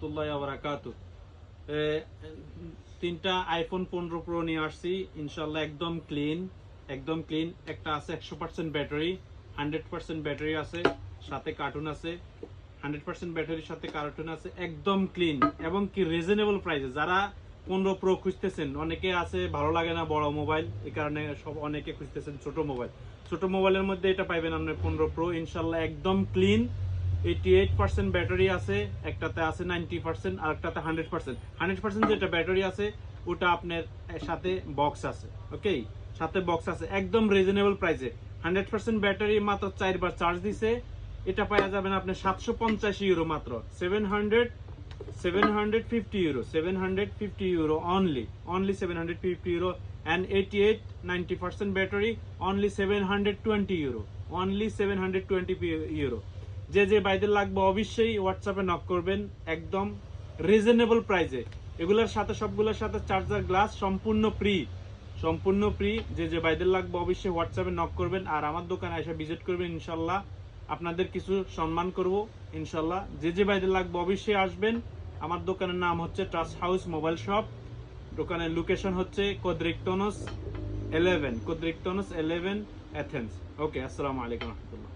রাহমাতুল্লাহি ওয়া বারাকাতুহু। তিনটা আইফোন 15 প্রো নিয়ে আসছি, ইনশাআল্লাহ একদম ক্লিন। একটা আছে 100% ব্যাটারি, 100% ব্যাটারি আছে, সাথে কার্টুন আছে। 100% ব্যাটারির সাথে কার্টুন আছে, একদম ক্লিন এবং কি রিজনেবল প্রাইসে। যারা 15 প্রো খুঁজতেছেন, অনেকে আছে ভালো লাগে না বড় মোবাইল, এই কারণে অনেকে খুঁজতেছেন ছোট মোবাইল। ছোট মোবাইলের মধ্যে এটা পাইবেন আপনার 15 প্রো, ইনশাআল্লাহ একদম ক্লিন। 88% ব্যাটারি আছে, একটাতে আছে 90%, আর একটাতে 100%। 100% যেটা ব্যাটারি আছে ওটা আপনার সাথে বক্স আছে, ওকে, সাথে বক্স আছে, একদম রিজনেবল প্রাইসে। 100% ব্যাটারি মাত্র 4 বার চার্জ দিছে, এটা পাওয়া যাবেন আপনি 750 ইউরো মাত্র, 750 euro, 750 euro only 750 euro. and 88 90% battery, only 720 euro, only 720 euro. যে বাইদের লাগবে অবশ্যই হোয়াটসঅ্যাপে নক করবেন, একদম রিজনেবল প্রাইসে। এগুলোর সাথে সবগুলোর সাথে চার্জার গ্লাস সম্পূর্ণ ফ্রি। যে বাইদের লাগবে অবশ্যই হোয়াটসঅ্যাপে নক করবেন, আর আমার দোকানে এসে ভিজিট করবেন, ইনশাল্লাহ আপনাদের কিছু সম্মান করব ইনশাল্লাহ। যে বাইদের লাগবে অবশ্যই আসবেন। আমার দোকানের নাম হচ্ছে ট্রাস্ট হাউস মোবাইল শপ। দোকানের লোকেশন হচ্ছে কোদ্রিকটনস 11 এথেন্স। ওকে, আসসালামু আলাইকুম রহমতুল্লাহ।